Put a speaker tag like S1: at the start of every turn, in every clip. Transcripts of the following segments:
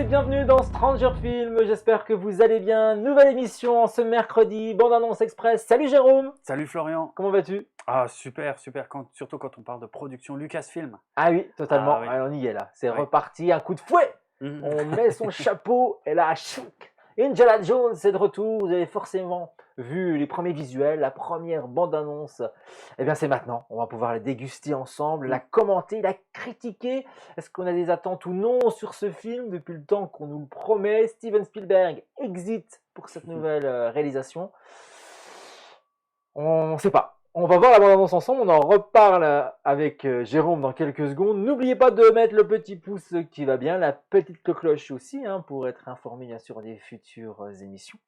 S1: bienvenue dans Stranger Film, j'espère que vous allez bien. Nouvelle émission ce mercredi, bande-annonce express. Salut Jérôme.
S2: Salut Florian.
S1: Comment vas-tu?
S2: Ah super, surtout quand on parle de production Lucasfilm.
S1: Ah oui, totalement,
S2: Ah oui.
S1: on y est là, c'est
S2: Oui.
S1: reparti, un coup de fouet. On met son chapeau et là, chouk. Indiana Jones est de retour, vous avez forcément vu les premiers visuels, la première bande-annonce. Eh bien c'est maintenant, on va pouvoir la déguster ensemble, la commenter, la critiquer. Est-ce qu'on a des attentes ou non sur ce film depuis le temps qu'on nous le promet? Steven Spielberg exit pour cette nouvelle réalisation. On ne sait pas. On va voir la bande-annonce ensemble, on en reparle avec Jérôme dans quelques secondes. N'oubliez pas de mettre le petit pouce qui va bien, la petite cloche aussi, pour être informé bien sûr des futures émissions.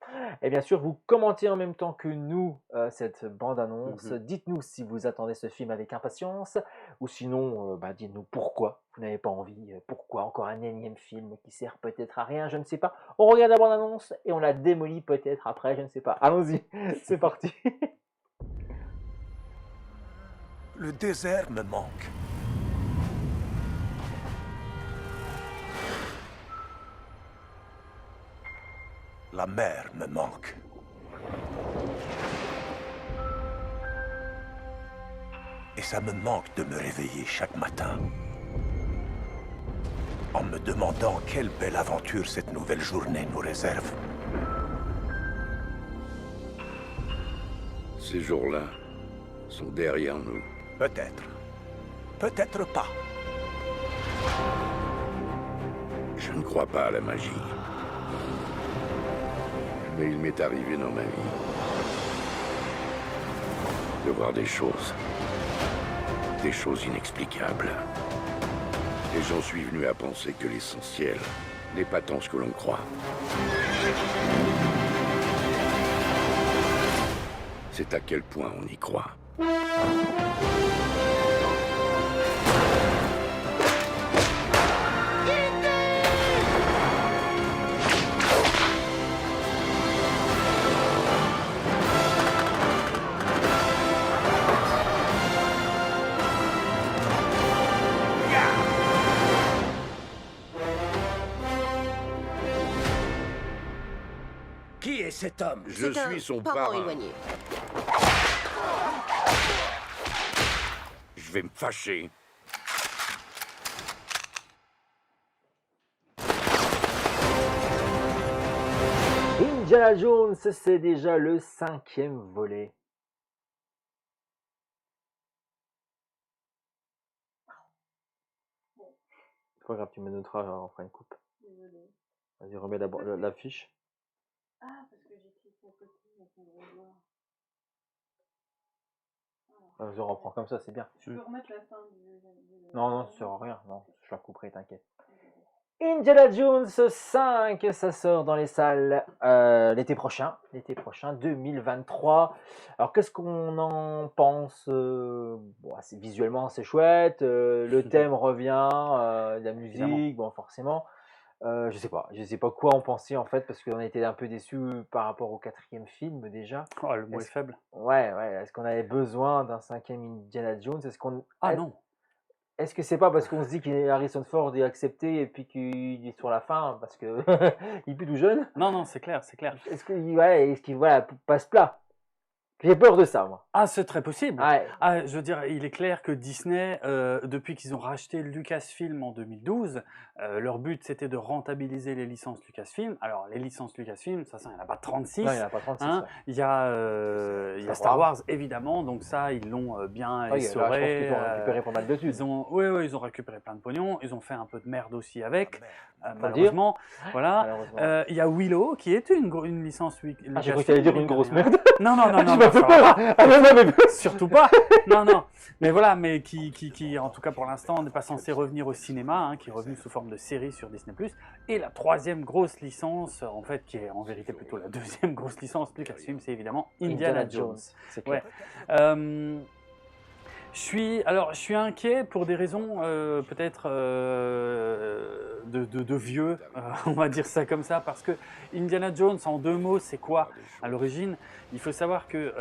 S1: Et bien sûr, vous commentez en même temps que nous cette bande-annonce. Dites-nous si vous attendez ce film avec impatience, ou sinon, dites-nous pourquoi vous n'avez pas envie, pourquoi encore un énième film qui sert peut-être à rien, je ne sais pas. On regarde la bande-annonce et on la démolit peut-être après, je ne sais pas. Allons-y, c'est parti.
S3: Le désert me manque. La mer me manque. Et ça me manque de me réveiller chaque matin en me demandant quelle belle aventure cette nouvelle journée nous réserve.
S4: Ces jours-là sont derrière nous.
S3: Peut-être. Peut-être pas.
S4: Je ne crois pas à la magie. Mais il m'est arrivé dans ma vie de voir des choses inexplicables. Et j'en suis venu à penser que l'essentiel n'est pas tant ce que l'on croit. C'est à quel point on y croit.
S3: Qui est cet homme?
S4: Je suis son parrain.
S5: éloigné.
S4: Je vais me fâcher.
S1: Indiana Jones, c'est déjà le 5e volet. C'est pas grave, tu me noteras, on fera une coupe.
S5: Désolée.
S1: Vas-y, remets la fiche.
S5: Ah, parce que j'ai cliqué à côté, donc on devrait voir.
S1: Je reprends comme ça, c'est bien.
S5: Je peux remettre la fin du...
S1: Non, ça sert à rien. Non, je la couperai, t'inquiète. Indiana Jones 5, ça sort dans les salles l'été prochain, 2023. Alors qu'est-ce qu'on en pense? Visuellement c'est chouette, le thème revient, la musique, bon forcément. Je sais pas quoi en penser en fait, parce qu'on a été un peu déçus par rapport au 4e film déjà.
S2: Oh, le mot est faible.
S1: Ouais, est-ce qu'on avait besoin d'un 5e Indiana Jones?
S2: Ah non.
S1: Est-ce que c'est pas parce qu'on se dit qu'Harrison Ford est accepté et puis qu'il est sur la fin parce que il est plus tout jeune?
S2: Non, c'est clair.
S1: Est-ce qu'il passe plat? J'ai peur de ça, moi.
S2: Ah, c'est très possible.
S1: Ouais.
S2: Ah, je veux dire, il est clair que Disney, depuis qu'ils ont racheté Lucasfilm en 2012, leur but c'était de rentabiliser les licences Lucasfilm. Alors, les licences Lucasfilm, ça, il n'y en a pas 36.
S1: Non, il n'y en a pas 36.
S2: Hein. Il y a Star Wars, évidemment, donc ça, ils l'ont bien essoré.
S1: Ils ont récupéré pas mal de thunes.
S2: Ils ont récupéré plein de pognon. Ils ont fait un peu de merde aussi avec, malheureusement. Voilà. Il y a Willow, qui est une licence Lucasfilm.
S1: J'ai cru que tu allais dire une grosse merde.
S2: Non. Surtout pas. Non. Mais voilà, mais qui en tout cas pour l'instant n'est pas censé revenir au cinéma, qui est revenu sous forme de série sur Disney+. Et la 3e grosse licence, en fait, qui est en vérité plutôt la 2e grosse licence Lucasfilm, c'est évidemment Indiana Jones.
S1: C'est clair.
S2: Ouais. Je suis inquiet pour des raisons peut-être de vieux, on va dire ça comme ça, parce que Indiana Jones, en 2 mots, c'est quoi à l'origine? Il faut savoir que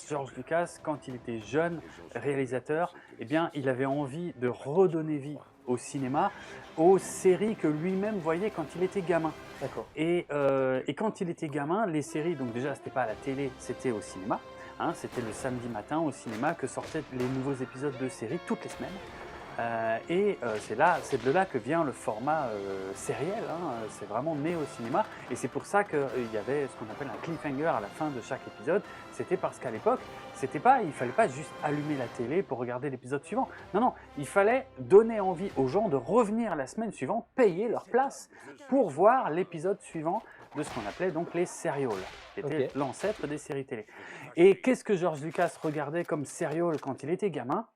S2: George Lucas, quand il était jeune réalisateur, eh bien, il avait envie de redonner vie au cinéma aux séries que lui-même voyait quand il était gamin.
S1: D'accord.
S2: Et quand il était gamin, les séries, donc déjà c'était pas à la télé, c'était au cinéma. Hein, c'était le samedi matin au cinéma que sortaient les nouveaux épisodes de séries toutes les semaines. C'est de là que vient le format sériel, hein, c'est vraiment né au cinéma, et c'est pour ça qu'il y avait ce qu'on appelle un cliffhanger à la fin de chaque épisode. C'était parce qu'à l'époque, il fallait pas juste allumer la télé pour regarder l'épisode suivant. Non, il fallait donner envie aux gens de revenir la semaine suivante, payer leur place pour voir l'épisode suivant de ce qu'on appelait donc les serials, qui était l'ancêtre des séries télé. Et qu'est-ce que George Lucas regardait comme serial quand il était gamin ?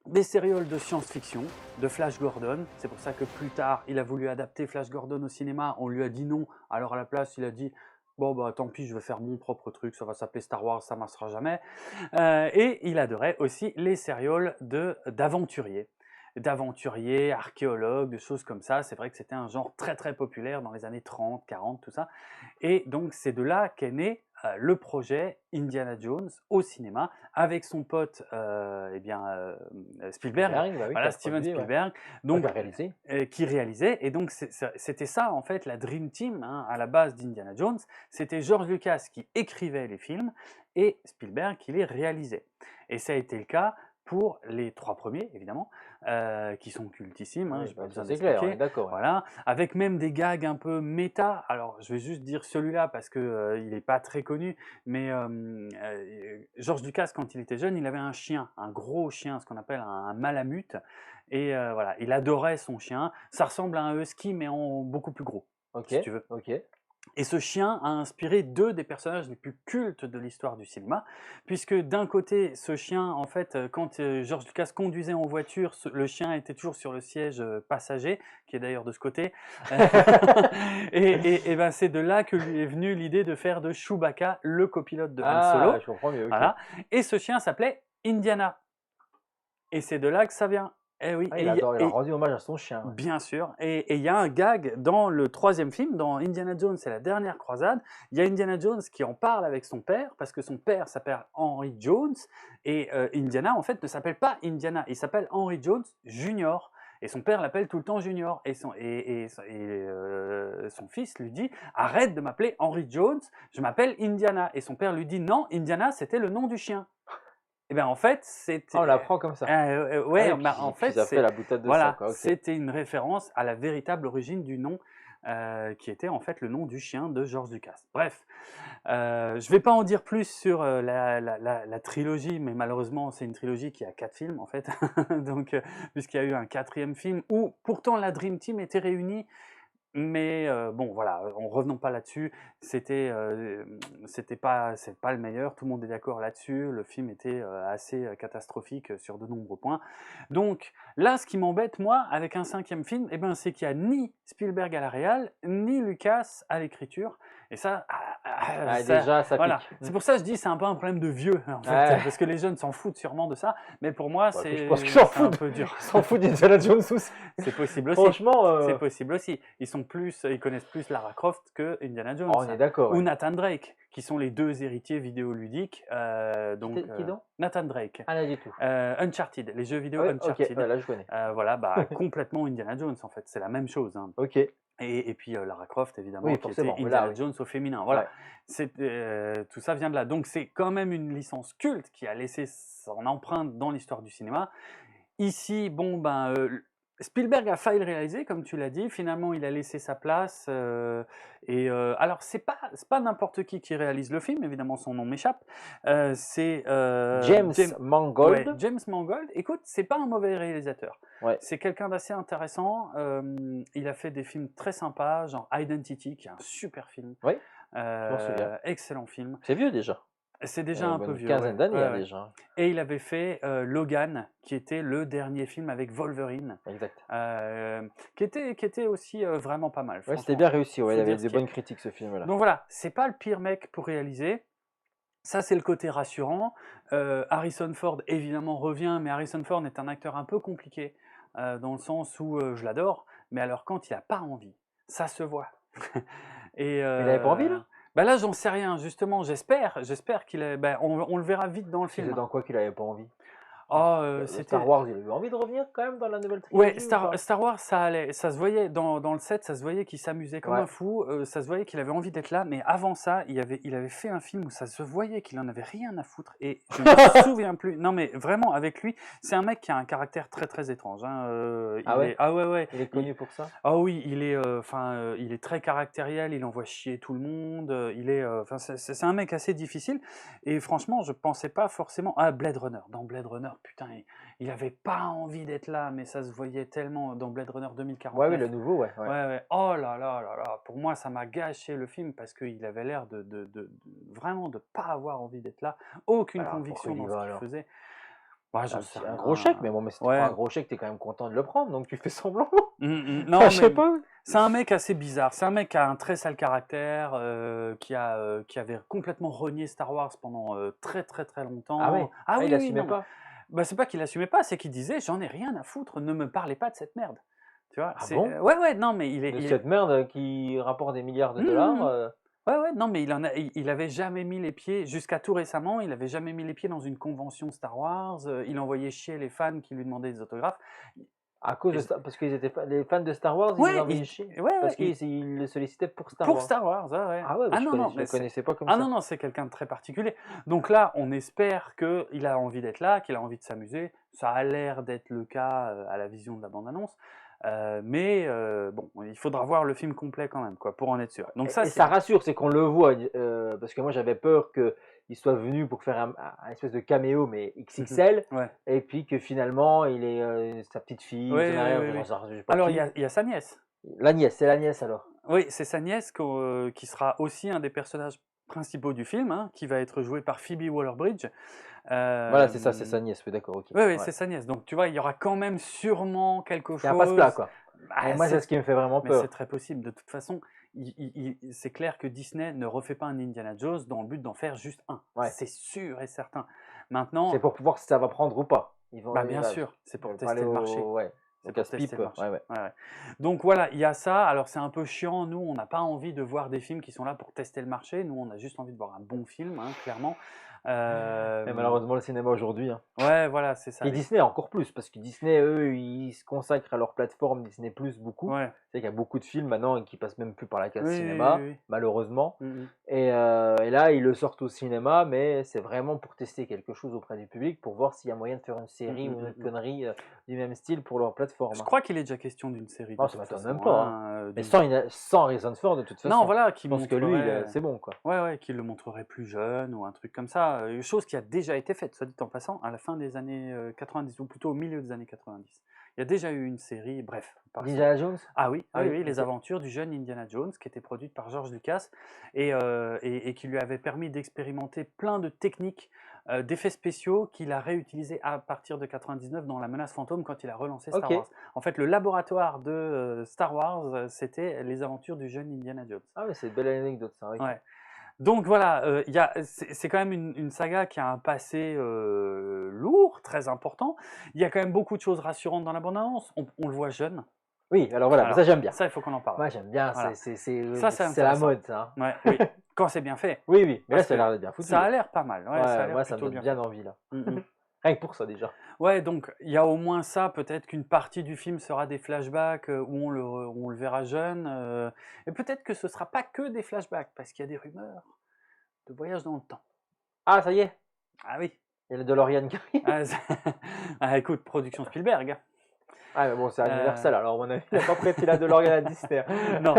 S2: Des serials de science-fiction, de Flash Gordon. C'est pour ça que plus tard, il a voulu adapter Flash Gordon au cinéma. On lui a dit non. Alors à la place, il a dit bon, bah tant pis, je vais faire mon propre truc. Ça va s'appeler Star Wars, ça ne marchera jamais. Et il adorait aussi les serials d'aventuriers. D'aventuriers, archéologues, de choses comme ça. C'est vrai que c'était un genre très très populaire dans les années 30, 40, tout ça. Et donc c'est de là qu'est né le projet Indiana Jones au cinéma avec son pote Spielberg,
S1: Bah oui,
S2: voilà, Steven Spielberg, donc, qui réalisait. Et donc c'était ça en fait la Dream Team, hein, à la base d'Indiana Jones. C'était George Lucas qui écrivait les films et Spielberg qui les réalisait. Et ça a été le cas pour les 3 premiers, évidemment, qui sont cultissimes, hein, j'ai pas besoin d'expliquer.
S1: Clair, d'accord.
S2: Voilà, avec même des gags un peu méta. Alors, je vais juste dire celui-là parce que il n'est pas très connu, mais George Lucas, quand il était jeune, il avait un chien, un gros chien, ce qu'on appelle un malamute, et voilà, il adorait son chien. Ça ressemble à un husky, mais en beaucoup plus gros, si tu veux. Et ce chien a inspiré 2 des personnages les plus cultes de l'histoire du cinéma, puisque d'un côté, ce chien, en fait, quand George Lucas conduisait en voiture, le chien était toujours sur le siège passager, qui est d'ailleurs de ce côté. et ben, c'est de là que lui est venue l'idée de faire de Chewbacca le copilote de Han Solo.
S1: Je comprends mieux.
S2: Voilà. Et ce chien s'appelait Indiana. Et c'est de là que ça vient. Eh oui,
S1: il a rendu hommage à son chien.
S2: Bien sûr. Et il y a un gag dans le 3e film, dans Indiana Jones et la dernière croisade. Il y a Indiana Jones qui en parle avec son père, parce que son père s'appelle Henry Jones, et Indiana, en fait, ne s'appelle pas Indiana, il s'appelle Henry Jones Jr., et son père l'appelle tout le temps Junior, et son fils lui dit « Arrête de m'appeler Henry Jones, je m'appelle Indiana », et son père lui dit « Non, Indiana, c'était le nom du chien ». Et bien en fait, c'était.
S1: On l'apprend comme ça.
S2: En fait,
S1: ça fait la boutade de
S2: voilà,
S1: ça.
S2: c'était une référence à la véritable origine du nom, qui était en fait le nom du chien de George Lucas. Bref, je ne vais pas en dire plus sur la trilogie, mais malheureusement, c'est une trilogie qui a 4 films en fait. Donc, puisqu'il y a eu un 4e film où pourtant la Dream Team était réunie. Mais bon, voilà, en revenons pas là-dessus, c'est pas le meilleur, tout le monde est d'accord là-dessus, le film était assez catastrophique sur de nombreux points. Donc là, ce qui m'embête, moi, avec un 5e film, c'est qu'il n'y a ni Spielberg à la réal, ni Lucas à l'écriture, et ça,
S1: déjà, ça
S2: voilà.
S1: pique.
S2: C'est pour ça que je dis c'est un peu un problème de vieux, en fait, parce que les jeunes s'en foutent sûrement de ça, mais pour moi,
S1: je pense qu'ils s'en foutent.
S2: Un peu dur.
S1: Ils s'en foutent d'Indiana Jones aussi.
S2: C'est possible aussi.
S1: Franchement,
S2: c'est possible aussi. Ils connaissent plus Lara Croft que Indiana Jones.
S1: On est d'accord.
S2: Ou Nathan Drake, qui sont les 2 héritiers vidéoludiques.
S1: Qui donc
S2: Nathan Drake.
S1: Ah, là, du tout.
S2: Uncharted, les jeux vidéo Uncharted.
S1: Là, je connais.
S2: Voilà, complètement Indiana Jones, en fait. C'est la même chose. Hein. Et puis Lara Croft, évidemment, qui était Indiana Jones au féminin. Voilà. Tout ça vient de là. Donc, c'est quand même une licence culte qui a laissé son empreinte dans l'histoire du cinéma. Ici, Spielberg a failli le réaliser, comme tu l'as dit. Finalement, il a laissé sa place. Alors, c'est pas n'importe qui réalise le film. Évidemment, son nom m'échappe. C'est
S1: James Mangold.
S2: Ouais, James Mangold. Écoute, c'est pas un mauvais réalisateur.
S1: Ouais.
S2: C'est quelqu'un d'assez intéressant. Il a fait des films très sympas, genre Identity, qui est un super film.
S1: Oui. Je m'en souviens.
S2: Excellent film.
S1: C'est vieux déjà.
S2: C'est déjà un peu vieux.
S1: Une quinzaine d'années déjà.
S2: Et il avait fait Logan, qui était le dernier film avec Wolverine.
S1: Exact.
S2: Qui était aussi vraiment pas mal.
S1: Ouais, c'était bien réussi. Il avait des bonnes critiques ce film-là.
S2: Donc voilà, c'est pas le pire mec pour réaliser. Ça, c'est le côté rassurant. Harrison Ford, évidemment, revient, mais Harrison Ford est un acteur un peu compliqué, dans le sens où je l'adore, mais alors quand il n'a pas envie, ça se voit.
S1: Mais il n'avait pas envie, là?
S2: Là, j'en sais rien, justement, j'espère qu'il est. On le verra vite dans le film.
S1: C'est dans quoi qu'il n'avait pas envie?
S2: Oh,
S1: Le
S2: c'était.
S1: Star Wars, il a eu envie de revenir quand même dans la nouvelle
S2: Ouais,
S1: trilogie ou pas?
S2: Star Wars, ça allait, ça se voyait dans le set, ça se voyait qu'il s'amusait comme
S1: Ouais.
S2: un fou, ça se voyait qu'il avait envie d'être là, mais avant ça, il avait fait un film où ça se voyait qu'il en avait rien à foutre et je me souviens plus. Non, mais vraiment, avec lui, c'est un mec qui a un caractère très très étrange. Hein,
S1: Ah ouais?
S2: ah ouais, ouais.
S1: Il est connu pour ça?
S2: Ah oui, il est très caractériel, il envoie chier tout le monde, enfin, c'est un mec assez difficile. Et franchement, je pensais pas forcément à Blade Runner. Dans Blade Runner, putain, il avait pas envie d'être là, mais ça se voyait tellement dans Blade Runner
S1: Ouais, oui,
S2: 2049.
S1: le nouveau, ouais.
S2: Ouais, ouais. Oh là là là là. Pour moi, ça m'a gâché le film parce qu'il avait l'air vraiment de pas avoir envie d'être là. Aucune
S1: Alors,
S2: conviction
S1: pourquoi il y
S2: dans
S1: va
S2: ce qu'il
S1: alors?
S2: faisait. Ouais, j'en sais
S1: Un gros chèque, mais
S2: rien.
S1: bon, mais si tu
S2: Ouais.
S1: prends un gros chèque, t'es quand même content de le prendre, donc tu fais semblant.
S2: Non,
S1: Enfin, je sais
S2: mais
S1: pas.
S2: c'est un mec assez bizarre. C'est un mec qui a un très sale caractère, qui avait complètement renié Star Wars pendant très très très longtemps.
S1: Ah ouais?
S2: Ah
S1: Ah,
S2: oui,
S1: il
S2: oui,
S1: assumait
S2: non.
S1: pas?
S2: Bah, c'est pas qu'il assumait pas, c'est qu'il disait j'en ai rien à foutre, ne me parlez pas de cette merde. Tu vois,
S1: Ah bon?
S2: ouais, ouais, non, mais
S1: De cette merde qui rapporte des milliards de
S2: Mmh,
S1: dollars.
S2: mmh. Ouais, ouais, non, mais il avait jamais mis les pieds, jusqu'à tout récemment, il avait jamais mis les pieds dans une convention Star Wars. Il envoyait chier les fans qui lui demandaient des autographes.
S1: À cause
S2: Et
S1: de
S2: c'est-
S1: ça, parce qu'ils étaient les fans de Star Wars, ils les
S2: ouais,
S1: envoyaient chier.
S2: ouais,
S1: Parce
S2: ouais,
S1: qu'ils le sollicitaient pour Star
S2: pour
S1: Wars.
S2: Star Wars, ouais, ouais.
S1: Ah ouais,
S2: Ah
S1: je
S2: non, non,
S1: je
S2: mais
S1: le connaissais pas comme
S2: ah
S1: ça.
S2: non, non, c'est quelqu'un de très particulier. Donc là, on espère qu'il a envie d'être là, qu'il a envie de s'amuser. Ça a l'air d'être le cas à la vision de la bande-annonce. Mais bon, il faudra voir le film complet quand même, quoi, pour en être sûr. Donc ça,
S1: Et ça rassure, c'est qu'on le voit, parce que moi j'avais peur qu'il soit venu pour faire un espèce de caméo, mais XXL,
S2: Ouais.
S1: et puis que finalement il est sa petite fille, ou
S2: Ouais,
S1: son
S2: ouais,
S1: arrière,
S2: ouais,
S1: je
S2: ouais.
S1: sais pas
S2: Alors,
S1: qui.
S2: il y a sa nièce.
S1: La nièce, c'est la nièce alors.
S2: Oui, c'est sa nièce qui sera aussi un des personnages principaux du film, hein, qui va être joué par Phoebe Waller-Bridge.
S1: Voilà, c'est ça, c'est sa nièce, oui, d'accord, ok.
S2: Oui, oui,
S1: Ouais.
S2: c'est sa nièce. Donc, tu vois, il y aura quand même sûrement quelque
S1: C'est un passe-plat,
S2: chose.
S1: quoi.
S2: Bah,
S1: Et moi, c'est ce qui me fait vraiment
S2: mais c'est
S1: peur.
S2: très possible. De toute façon, c'est clair que Disney ne refait pas un Indiana Jones dans le but d'en faire juste un.
S1: Ouais.
S2: C'est sûr et certain.
S1: C'est
S2: Maintenant,
S1: pour voir si ça va prendre ou pas.
S2: bah, bien sûr, c'est
S1: Ils
S2: pour
S1: veulent pas
S2: tester
S1: aller
S2: le marché.
S1: ouais,
S2: C'est
S1: au
S2: pour tester
S1: casse-pipe,
S2: le marché.
S1: ouais, ouais.
S2: Ouais, ouais. Donc voilà, il y a ça. Alors c'est un peu chiant. Nous, on n'a pas envie de voir des films qui sont là pour tester le marché. Nous, on a juste envie de voir un bon film, hein, clairement.
S1: Et malheureusement, le cinéma aujourd'hui, hein.
S2: Ouais, voilà, c'est ça.
S1: Et Disney encore plus, parce que Disney, eux, ils se consacrent à leur plateforme Disney Plus beaucoup.
S2: Ouais.
S1: C'est qu'il y a beaucoup de films maintenant qui passent même plus par la case
S2: Oui,
S1: cinéma,
S2: oui, oui.
S1: malheureusement.
S2: Mhm.
S1: Et là, ils le sortent au cinéma, mais c'est vraiment pour tester quelque chose auprès du public, pour voir s'il y a moyen de faire une série ou une autre connerie du même style pour leur plateforme.
S2: Je crois qu'il est déjà question d'une série.
S1: Non,
S2: de
S1: ça
S2: toute
S1: m'étonne
S2: façon,
S1: même pas.
S2: hein,
S1: Mais sans Harrison Ford, de toute façon.
S2: non, voilà,
S1: Je pense que lui, c'est bon, quoi.
S2: Ouais, ouais, qu'il le montrerait plus jeune ou un truc comme ça. Chose qui a déjà été faite, soit dit en passant, à la fin des années 90, ou plutôt au milieu des années 90. Il y a déjà eu une série, bref.
S1: Indiana Jones?
S2: Ah oui,
S1: Ah
S2: oui,
S1: oui,
S2: oui, les
S1: ok.
S2: aventures du jeune Indiana Jones, qui était produite par George Lucas et qui lui avait permis d'expérimenter plein de techniques d'effets spéciaux qu'il a réutilisés à partir de 99 dans La Menace Fantôme quand il a relancé Star
S1: Ok.
S2: Wars. En fait, le laboratoire de Star Wars, c'était les aventures du jeune Indiana Jones.
S1: Ah ouais, c'est une belle anecdote, ça. Ok.
S2: Ouais. Donc voilà, c'est quand même une saga qui a un passé lourd, très important. Il y a quand même beaucoup de choses rassurantes dans la bande-annonce. On le voit jeune.
S1: Oui, alors voilà,
S2: Alors,
S1: ça j'aime bien.
S2: Ça, il faut qu'on en parle.
S1: Moi j'aime bien,
S2: Voilà.
S1: c'est
S2: Ça, c'est
S1: la
S2: intéressant.
S1: mode, ça. Hein.
S2: Ouais, oui. Quand c'est bien fait.
S1: Oui, oui, mais là
S2: Parce
S1: ça a
S2: que
S1: l'air d'être bien foutu.
S2: Ça a l'air pas mal. Ouais, ça a l'air
S1: moi ça me
S2: plutôt
S1: donne
S2: bien
S1: bien envie là.
S2: fait. Mhm.
S1: Rien que pour ça déjà.
S2: Ouais, donc il y a au moins ça. Peut-être qu'une partie du film sera des flashbacks où on le verra jeune. Et peut-être que ce sera pas que des flashbacks, parce qu'il y a des rumeurs de voyage dans le temps.
S1: Ah, ça y est,
S2: Ah oui.
S1: il y a le DeLorean qui arrive.
S2: Ah, ah, écoute, production Spielberg.
S1: Ah, mais bon, c'est Universal, alors à mon avis, il n'a pas prêté la DeLorean à Disney.
S2: Non,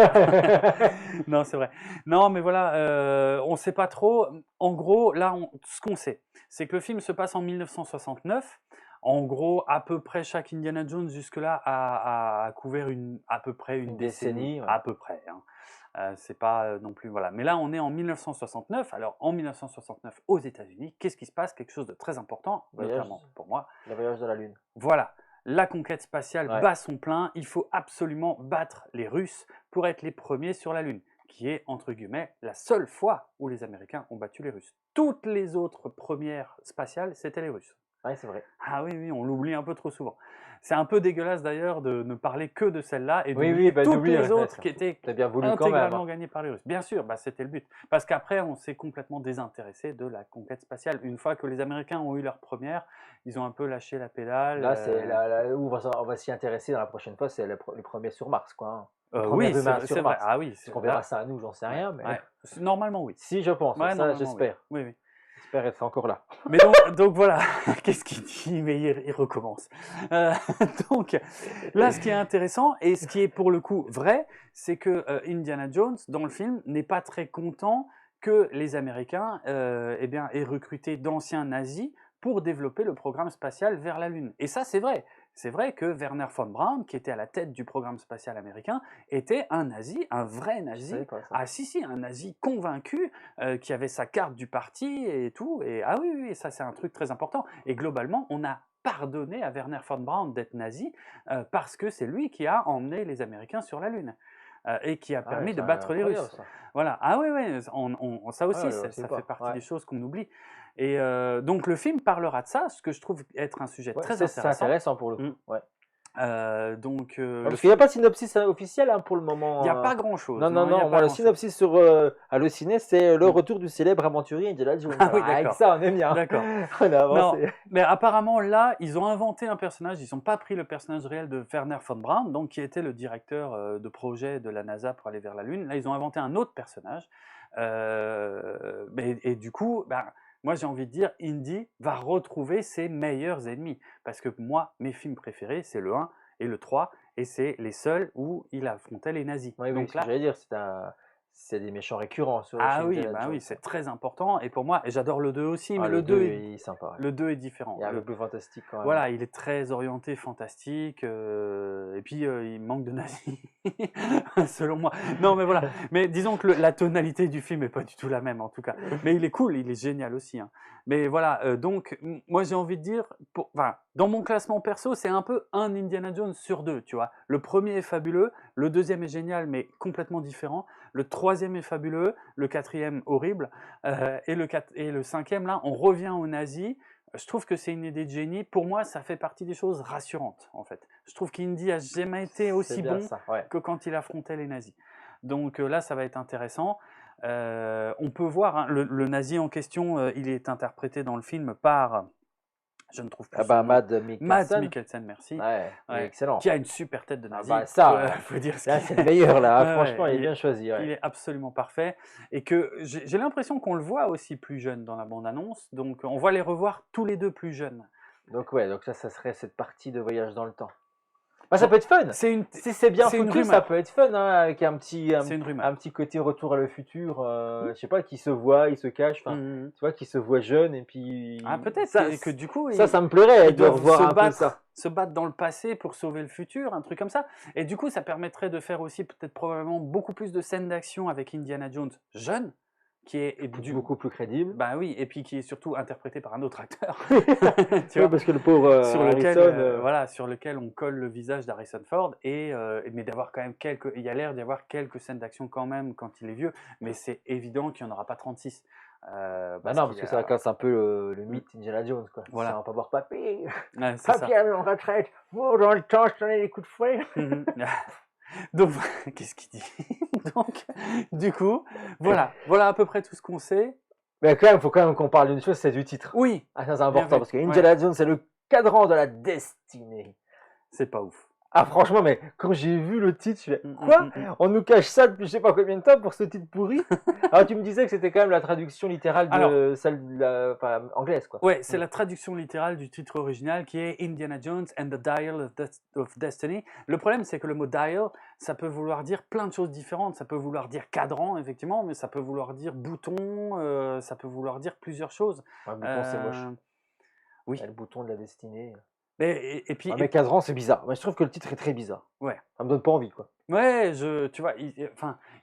S2: non, c'est vrai. Non, mais voilà, on ne sait pas trop. En gros, là, ce qu'on sait, c'est que le film se passe en 1969. En gros, à peu près chaque Indiana Jones jusque-là a couvert à peu près une décennie.
S1: ouais.
S2: À peu près. Hein. C'est pas non plus. Voilà. Mais là, on est en 1969. Alors, en 1969, aux États-Unis, qu'est-ce qui se passe? Quelque chose de très important,
S1: Voyage.
S2: notamment pour moi.
S1: Le voyage de la Lune.
S2: Voilà. La conquête spatiale
S1: Ouais.
S2: bat son plein. Il faut absolument battre les Russes pour être les premiers sur la Lune, qui est, entre guillemets, la seule fois où les Américains ont battu les Russes. Toutes les autres premières spatiales, c'était les Russes.
S1: Ouais, c'est vrai.
S2: Ah oui, oui, on l'oublie un peu trop souvent. C'est un peu dégueulasse d'ailleurs de ne parler que de celle-là et
S1: Oui,
S2: d'oublier
S1: bah,
S2: toutes
S1: d'oublier
S2: les
S1: le
S2: autres
S1: reste.
S2: qui étaient
S1: T'as bien voulu quand même.
S2: intégralement gagnées par les Russes. Bien sûr, bah, c'était le but. Parce qu'après, on s'est complètement désintéressé de la conquête spatiale. Une fois que les Américains ont eu leur première, ils ont un peu lâché la pédale.
S1: Là, c'est où on va s'y intéresser dans la prochaine fois, c'est le premier sur Mars, quoi. Hein. Le premier
S2: Oui,
S1: humain
S2: c'est
S1: sur
S2: vrai.
S1: Mars.
S2: Ah oui,
S1: Est-ce qu'on verra
S2: là,
S1: ça à nous, j'en sais
S2: ouais,
S1: rien, mais
S2: ouais. Normalement, oui.
S1: si, je pense.
S2: Ouais,
S1: Ça,
S2: normalement,
S1: j'espère.
S2: Oui, oui.
S1: J'espère être encore là.
S2: Mais donc voilà, qu'est-ce qu'il dit? Mais il recommence. Euh, donc là, ce qui est intéressant et ce qui est pour le coup vrai, c'est que Indiana Jones, dans le film, n'est pas très content que les Américains eh bien, aient recruté d'anciens nazis pour développer le programme spatial vers la Lune. Et ça, c'est vrai. C'est vrai que Werner von Braun, qui était à la tête du programme spatial américain, était un nazi, un vrai
S1: Je
S2: nazi.
S1: savais pas ça.
S2: Ah si, un nazi convaincu, qui avait sa carte du parti et tout. Et ah oui, oui, ça c'est un truc très important. Et globalement, on a pardonné à Werner von Braun d'être nazi parce que c'est lui qui a emmené les Américains sur la Lune. Et qui a
S1: Ah ouais,
S2: permis de
S1: c'est
S2: battre les
S1: incroyable,
S2: Russes.
S1: ça.
S2: Voilà. Ah oui, oui, ça aussi,
S1: Ouais,
S2: ça
S1: c'est
S2: fait
S1: pas.
S2: partie
S1: Ouais.
S2: des choses qu'on oublie. Et donc le film parlera de ça, ce que je trouve être un sujet
S1: Ouais,
S2: très
S1: c'est
S2: intéressant.
S1: intéressant pour le coup.
S2: Mm.
S1: Ouais.
S2: Donc le
S1: Parce qu'il n'y a pas de synopsis officiel hein, pour le
S2: il
S1: moment.
S2: n'y a pas grand-chose.
S1: Non, non,
S2: il y a
S1: non.
S2: pas
S1: Moi, le
S2: grand-chose.
S1: synopsis sur Allociné, c'est le
S2: Mm.
S1: retour du célèbre aventurier Indiana Jones.
S2: Ah oui,
S1: Alors, avec
S2: d'accord.
S1: ça, on est bien.
S2: D'accord.
S1: On a
S2: Non,
S1: avancé.
S2: mais apparemment là, ils ont inventé un personnage. Ils n'ont pas pris le personnage réel de Werner von Braun, donc qui était le directeur de projet de la NASA pour aller vers la Lune. Là, ils ont inventé un autre personnage. Et du coup, moi j'ai envie de dire, Indy va retrouver ses meilleurs ennemis. Parce que moi, mes films préférés, c'est le 1 et le 3, et c'est les seuls où il affrontait les nazis.
S1: Oui, oui,
S2: Donc
S1: ce que
S2: là,
S1: j'allais dire, c'est des méchants récurrents sur
S2: ah
S1: chez
S2: oui,
S1: Indiana Jones.
S2: oui, c'est très important. Et pour moi, et j'adore le 2 aussi, mais
S1: Ah,
S2: le
S1: le
S2: 2
S1: 2
S2: est,
S1: est sympa. Ouais.
S2: le 2 est différent.
S1: Il est un peu plus fantastique quand même.
S2: Voilà, il est très orienté fantastique, et puis il manque de nazis, selon moi. Non, mais voilà. Mais disons que la tonalité du film est pas du tout la même, en tout cas. Mais il est cool, il est génial aussi. Hein. Mais voilà, donc moi j'ai envie de dire, dans mon classement perso, c'est un peu un Indiana Jones sur deux, tu vois. Le premier est fabuleux, le deuxième est génial, mais complètement différent. Le troisième est fabuleux, le quatrième horrible, et le cinquième là, on revient aux nazis. Je trouve que c'est une idée de génie. Pour moi, ça fait partie des choses rassurantes, en fait. Je trouve qu'Indy a jamais été aussi
S1: bien
S2: bon
S1: ça, ouais.
S2: que quand il affrontait les nazis. Donc là, ça va être intéressant. On peut voir, hein, le nazi en question, il est interprété dans le film par, je ne trouve plus
S1: Ah
S2: son
S1: bah,
S2: nom.
S1: Mads
S2: Mads
S1: Mikkelsen.
S2: Mikkelsen, merci.
S1: Ouais, il est
S2: Ouais.
S1: excellent.
S2: Qui a une super tête de
S1: Ah
S2: nazi.
S1: bah ça,
S2: faut dire ce
S1: là,
S2: qu'il
S1: c'est le meilleur là.
S2: Ouais,
S1: Franchement,
S2: ouais,
S1: il est bien choisi. Ouais.
S2: il est absolument parfait. Et que j'ai l'impression qu'on le voit aussi plus jeune dans la bande-annonce. Donc on va les revoir tous les deux plus jeunes.
S1: Donc ouais, donc ça serait cette partie de voyage dans le temps. Bah, ça peut être fun.
S2: C'est
S1: Si c'est bien
S2: c'est une
S1: foutu, ça
S2: rumeur.
S1: peut être fun, hein, avec un petit,
S2: C'est une rumeur.
S1: un petit côté retour à le futur. Je sais pas, qui se voit, il se cache, enfin,
S2: Mhm.
S1: tu vois, qui se voit jeune et puis.
S2: Ah, peut-être
S1: ça,
S2: que du coup,
S1: ça me plairait
S2: ils
S1: de
S2: doivent
S1: revoir un peu ça.
S2: se battre dans le passé pour sauver le futur, un truc comme ça. Et du coup, ça permettrait de faire aussi peut-être probablement beaucoup plus de scènes d'action avec Indiana Jones jeune, qui est
S1: Beaucoup plus crédible.
S2: Bah oui, et puis qui est surtout interprété par un autre acteur.
S1: Tu
S2: Tu
S1: vois,
S2: vois,
S1: parce que le pauvre
S2: sur lequel,
S1: Harrison,
S2: voilà, sur lequel on colle le visage d'Harrison Ford, mais d'avoir quand même il y a l'air d'y avoir quelques scènes d'action quand même quand il est vieux, mais c'est évident qu'il n'y en aura pas 36.
S1: bah non, parce que ça casse un peu le mythe Indiana Jones, quoi.
S2: Voilà.
S1: Ça va pas voir papy.
S2: Ouais, c'est ça.
S1: Papy est en retraite. Moi, dans le temps, je donnais des coups de fouet.
S2: Mhm. Donc, qu'est-ce qu'il dit? Donc, du coup, voilà à peu près tout ce qu'on sait.
S1: Mais quand même, faut quand même qu'on parle d'une chose, c'est du titre.
S2: Oui,
S1: Ah, ça c'est important,
S2: vu.
S1: parce que Indiana Jones, c'est le cadran de la destinée.
S2: c'est pas ouf.
S1: Ah franchement, mais quand j'ai vu le titre, je fais
S2: Mm,
S1: quoi?
S2: mm, mm, mm.
S1: On nous cache ça depuis je sais pas combien de temps pour ce titre pourri? Alors tu me disais que c'était quand même la traduction littérale de
S2: Alors,
S1: celle de enfin, anglaise, quoi.
S2: Ouais, c'est la traduction littérale du titre original qui est Indiana Jones and the Dial of Destiny. Le problème, c'est que le mot dial, ça peut vouloir dire plein de choses différentes. Ça peut vouloir dire cadran, effectivement, mais ça peut vouloir dire bouton, ça peut vouloir dire plusieurs choses.
S1: Un bouton, c'est moche.
S2: Oui.
S1: Ouais, le bouton de la destinée.
S2: Et puis,
S1: Ah, mais cadran, c'est bizarre. Mais je trouve que le titre est très bizarre.
S2: ouais.
S1: Ça me donne pas envie, quoi.
S2: Ouais, tu vois,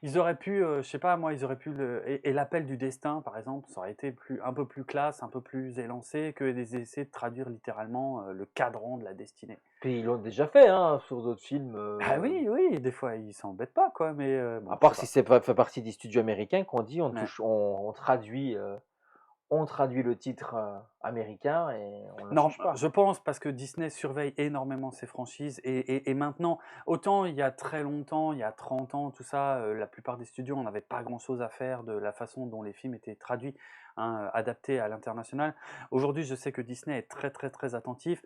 S2: ils auraient pu, je sais pas, moi, ils auraient pu et l'appel du destin, par exemple, ça aurait été un peu plus classe, un peu plus élancé que d'essayer de traduire littéralement le cadran de la destinée.
S1: Puis ils l'ont déjà fait, hein, sur d'autres films.
S2: Ah oui, des fois, ils s'embêtent pas, quoi, mais bon,
S1: À part
S2: je sais
S1: si c'est fait partie des studios américains qu'on dit,
S2: Ouais.
S1: on traduit on traduit le titre américain et on ne le
S2: Non,
S1: change pas.
S2: je pense parce que Disney surveille énormément ses franchises et maintenant, autant il y a très longtemps, il y a 30 ans, tout ça, la plupart des studios, on n'avait pas grand-chose à faire de la façon dont les films étaient traduits, hein, adaptés à l'international. Aujourd'hui, je sais que Disney est très très très attentif.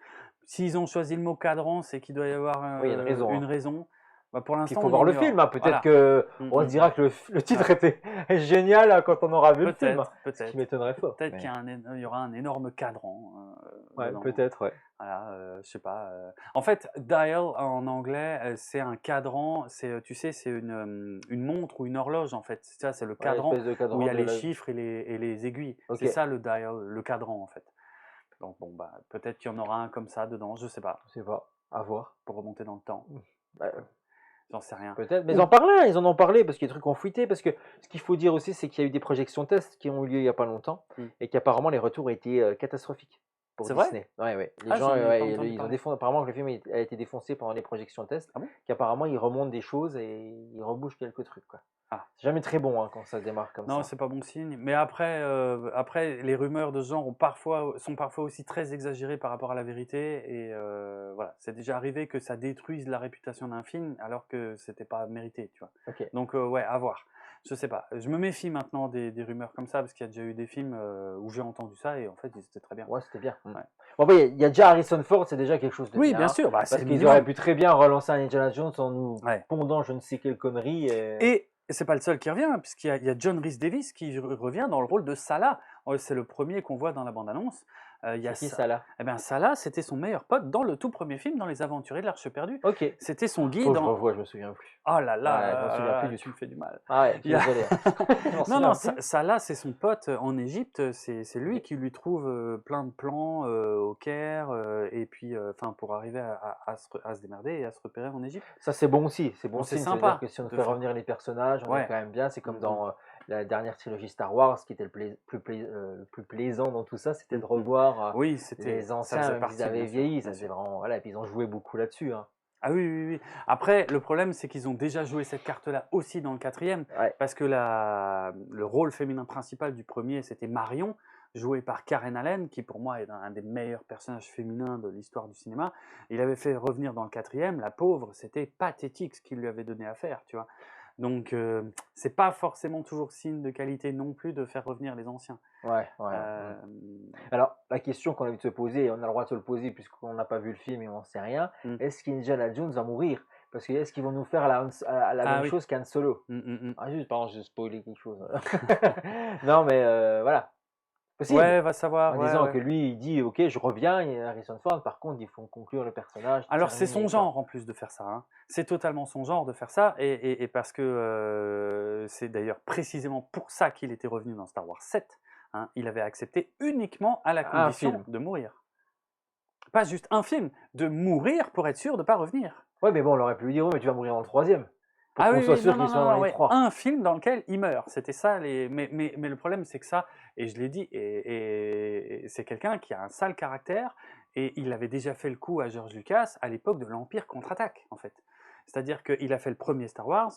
S2: S'ils ont choisi le mot cadran, c'est qu'il doit y avoir
S1: Oui, il y a une raison.
S2: une raison. Bah, pour
S1: Il
S2: l'instant,
S1: faut
S2: on
S1: voir le
S2: ignore.
S1: film, hein. Peut-être
S2: Voilà.
S1: que on se
S2: Mm.
S1: dira que le titre était génial quand on aura vu le film.
S2: Peut-être,
S1: Ce qui
S2: peut-être.
S1: m'étonnerait fort.
S2: Peut-être
S1: mais-
S2: qu'il y a il y aura un énorme cadran
S1: Ouais,
S2: dedans.
S1: peut-être, ouais.
S2: Voilà, je sais pas. En fait, dial en anglais, c'est un cadran. Tu sais, c'est une montre ou une horloge en fait. Ça, c'est le
S1: Ouais,
S2: cadran
S1: espèce de cadran
S2: où il y a
S1: de
S2: les
S1: la-
S2: chiffres et les aiguilles.
S1: Ok.
S2: C'est ça le dial, le cadran en fait. Donc bon, bah peut-être qu'il y en aura un comme ça dedans, je sais pas,
S1: Je sais pas, à voir.
S2: pour remonter dans le temps.
S1: Bah,
S2: J'en sais rien.
S1: peut-être, mais
S2: Ou-
S1: ils en parlaient, hein, ils en ont parlé parce qu'il y a des trucs ont fuité. Parce que ce qu'il faut dire aussi, c'est qu'il y a eu des projections tests qui ont eu lieu il n'y a pas longtemps
S2: Mm.
S1: et qu'apparemment les retours étaient catastrophiques pour
S2: C'est vrai
S1: Disney. Ouais, ouais. Les
S2: Ah,
S1: gens,
S2: j'en ai pas
S1: ouais,
S2: entendu
S1: ils ont
S2: parler.
S1: apparemment que le film a été défoncé pendant les projections tests,
S2: Ah bon
S1: qu'apparemment ils remontent des choses et ils rebougent quelques trucs, quoi.
S2: Ah.
S1: C'est jamais très bon hein, quand ça démarre comme
S2: Non,
S1: ça.
S2: c'est pas bon signe. Mais après, les rumeurs de ce genre sont parfois aussi très exagérées par rapport à la vérité. Et voilà, c'est déjà arrivé que ça détruise la réputation d'un film alors que c'était pas mérité, tu vois.
S1: Ok.
S2: Donc ouais, à voir. Je sais pas. Je me méfie maintenant des rumeurs comme ça parce qu'il y a déjà eu des films où j'ai entendu ça et en fait, ils étaient très bien.
S1: Ouais, c'était bien.
S2: Ouais.
S1: Bon, bah, il y a déjà Harrison Ford, c'est déjà quelque chose de
S2: Oui,
S1: bien.
S2: bien sûr. Bah,
S1: Parce
S2: c'est
S1: qu'ils
S2: minimum.
S1: auraient pu très bien relancer un Indiana Jones en nous
S2: Ouais.
S1: pondant je ne sais quelle connerie.
S2: Et c'est pas le seul qui revient, hein, puisqu'il y a John Rhys Davies qui revient dans le rôle de Salah. C'est le premier qu'on voit dans la bande-annonce. Il y a
S1: C'est qui
S2: Sa-
S1: ça là?
S2: Eh bien, Salah, c'était son meilleur pote dans le tout premier film, dans Les Aventuriers de l'Arche perdue.
S1: Ok.
S2: C'était son
S1: Faut
S2: guide.
S1: que je revoie, je me souviens plus.
S2: Oh là
S1: Ouais,
S2: là,
S1: je m'en souviens plus du
S2: tu
S1: tout.
S2: me fais du mal.
S1: Ah ouais,
S2: Il y a-
S1: désolé. Je m'en
S2: Non,
S1: souviens plus.
S2: Salah, c'est son pote en Égypte. C'est lui
S1: Ok.
S2: qui lui trouve plein de plans au Caire, et puis, pour arriver à se démerder et à se repérer en Égypte.
S1: Ça c'est bon aussi, c'est bon
S2: Bon, c'est
S1: signe.
S2: sympa
S1: C'est-à-dire que si on
S2: de
S1: fait
S2: faire.
S1: revenir les personnages, on est
S2: Ouais.
S1: quand même bien. C'est comme
S2: Mhm.
S1: dans la dernière trilogie Star Wars, ce qui était le plus plaisant dans tout ça, c'était de
S2: Mhm.
S1: revoir
S2: Oui, c'était.
S1: les
S2: ça
S1: anciens,
S2: faisait
S1: même
S2: partie,
S1: s'ils avaient
S2: bien sûr,
S1: vieilli.
S2: bien
S1: Ça c'est
S2: sûr.
S1: vraiment voilà. Et puis ils ont joué beaucoup là-dessus. Hein.
S2: Ah oui, oui, oui. Après, le problème, c'est qu'ils ont déjà joué cette carte-là aussi dans le quatrième,
S1: Ouais.
S2: parce que le rôle féminin principal du premier, c'était Marion, jouée par Karen Allen, qui pour moi est un des meilleurs personnages féminins de l'histoire du cinéma. Il avait fait revenir dans le quatrième, la pauvre, c'était pathétique ce qu'il lui avait donné à faire, tu vois. Donc, c'est pas forcément toujours signe de qualité non plus de faire revenir les anciens.
S1: Ouais, ouais.
S2: Euh,
S1: Alors, la question qu'on a envie de se poser, et on a le droit de se le poser puisqu'on n'a pas vu le film et on n'en sait rien,
S2: Mm.
S1: est-ce qu'Indiana Jones va mourir? Parce que est-ce qu'ils vont nous faire la même
S2: oui.
S1: chose qu'Han Solo?
S2: mm, mm, mm.
S1: Ah, juste, pardon, j'ai spoilé quelque chose. Non, mais voilà. Possible.
S2: Ouais, va savoir.
S1: En
S2: ouais,
S1: disant
S2: ouais.
S1: que lui, il dit, ok, je reviens, il y a Harrison Ford, par contre, il faut conclure le personnage.
S2: Alors c'est
S1: terminer,
S2: son
S1: quoi.
S2: genre en plus de faire ça, hein. C'est totalement son genre de faire ça, et parce que c'est d'ailleurs précisément pour ça qu'il était revenu dans Star Wars 7, hein. Il avait accepté uniquement à la
S1: Un
S2: condition
S1: film.
S2: de mourir. Pas juste un film, de mourir pour être sûr de ne pas revenir.
S1: Ouais, mais bon, on aurait pu lui dire, oui, mais tu vas mourir dans le troisième. Pour
S2: Ah
S1: qu'on
S2: oui,
S1: soit
S2: oui,
S1: sûr
S2: non,
S1: qu'il soit dans les
S2: ouais,
S1: trois.
S2: un film dans lequel il meurt. C'était ça. Mais le problème, c'est que ça, et je l'ai dit, et c'est quelqu'un qui a un sale caractère, et il avait déjà fait le coup à George Lucas à l'époque de l'Empire contre-attaque, en fait. C'est-à-dire qu'il a fait le premier Star Wars,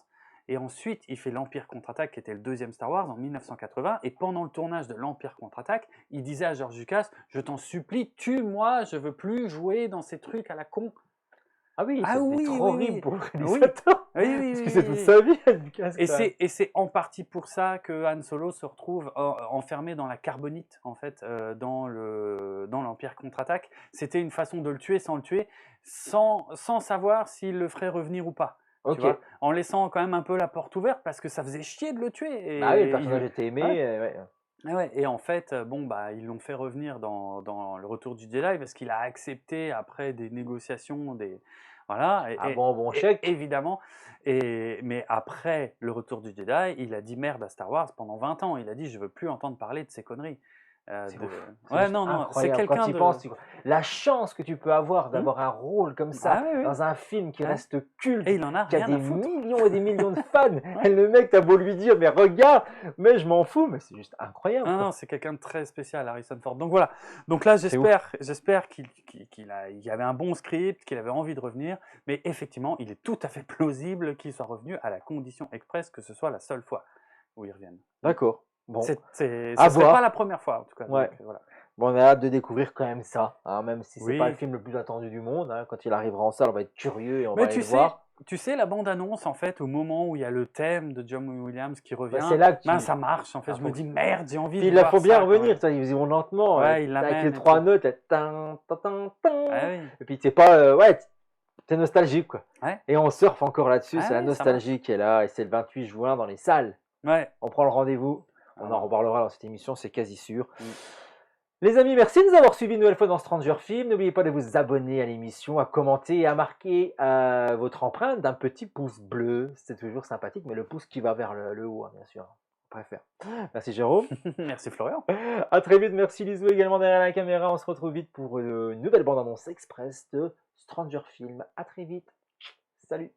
S2: et ensuite il fait l'Empire contre-attaque, qui était le deuxième Star Wars, en 1980, et pendant le tournage de l'Empire contre-attaque, il disait à George Lucas, je t'en supplie, tue-moi, je veux plus jouer dans ces trucs à la con.
S1: Ah oui,
S2: Ah
S1: c'était
S2: oui,
S1: trop
S2: oui,
S1: horrible
S2: oui.
S1: pour le
S2: Oui.
S1: réalisateur.
S2: Oui, oui,
S1: Parce
S2: oui,
S1: que c'est
S2: oui,
S1: toute
S2: oui.
S1: sa vie, Lucas.
S2: Et c'est en partie pour ça que Han Solo se retrouve enfermé dans la carbonite, en fait, dans l'Empire contre-attaque. C'était une façon de le tuer sans le tuer, sans savoir s'il le ferait revenir ou pas. Tu
S1: Ok.
S2: vois, en laissant quand même un peu la porte ouverte parce que ça faisait chier de le tuer. Et
S1: Ah oui, le personnage était aimé.
S2: Ouais.
S1: Ouais.
S2: Ah ouais, et en fait, ils l'ont fait revenir dans le Retour du Jedi parce qu'il a accepté après des négociations, voilà.
S1: Un bon chèque.
S2: Évidemment. Mais après le Retour du Jedi, il a dit merde à Star Wars pendant 20 ans. Il a dit je veux plus entendre parler de ces conneries.
S1: C'est ouf.
S2: Ouais,
S1: juste
S2: non, c'est
S1: incroyable.
S2: quelqu'un
S1: Quand tu
S2: de.
S1: penses, la chance que tu peux avoir d'avoir un rôle comme ça
S2: Ah oui, oui.
S1: dans un film qui
S2: Ouais.
S1: reste culte,
S2: Et il en a
S1: qui a
S2: rien
S1: des
S2: à foutre.
S1: millions et des millions de fans. Et le mec, t'as beau lui dire, mais regarde, mais je m'en fous, mais c'est juste incroyable.
S2: Non,
S1: quoi.
S2: non, c'est quelqu'un de très spécial, Harrison Ford. Donc voilà. Donc là, j'espère qu'il y avait un bon script, qu'il avait envie de revenir. Mais effectivement, il est tout à fait plausible qu'il soit revenu à la condition express que ce soit la seule fois où il revienne.
S1: D'accord. Bon,
S2: Ce
S1: à
S2: serait
S1: voir.
S2: pas la première fois, en tout cas.
S1: Ouais.
S2: Donc, voilà.
S1: Bon, on a hâte de découvrir quand même ça, hein, même si c'est
S2: Oui.
S1: pas le film le plus attendu du monde. Hein, quand il arrivera en salle, on va être curieux et on
S2: Mais
S1: va aller le voir.
S2: tu sais, la bande-annonce, en fait, au moment où il y a le thème de John Williams qui revient,
S1: c'est là que tu-
S2: ça marche. En fait,
S1: Ah,
S2: je me
S1: faut-
S2: dis, merde, j'ai envie
S1: Puis
S2: de
S1: il la
S2: voir
S1: faut bien
S2: ça, quand
S1: revenir,
S2: même.
S1: tu vois, ils vont lentement,
S2: Ouais, il
S1: avec
S2: l'amène
S1: les
S2: et
S1: 3
S2: tout.
S1: notes, tan, tan, tan, tan.
S2: Ah oui.
S1: Et puis c'est pas, ouais, t'es nostalgique quoi.
S2: Ouais.
S1: Et on surfe encore là-dessus,
S2: Ah
S1: c'est la
S2: oui, ça
S1: nostalgie qui est là, et c'est le 28 juin dans les salles.
S2: Ouais.
S1: On prend le rendez-vous, on en
S2: Ah.
S1: reparlera dans cette émission, c'est quasi sûr.
S2: Mm.
S1: Les amis, merci de nous avoir suivis une nouvelle fois dans Stranger Film. N'oubliez pas de vous abonner à l'émission, à commenter et à marquer votre empreinte d'un petit pouce bleu. C'est toujours sympathique, mais le pouce qui va vers le haut, hein, bien sûr. On préfère. Merci Jérôme.
S2: Merci Florian.
S1: À très vite. Merci Lisou également derrière la caméra. On se retrouve vite pour une nouvelle bande-annonce express de Stranger Film. À très vite. Salut.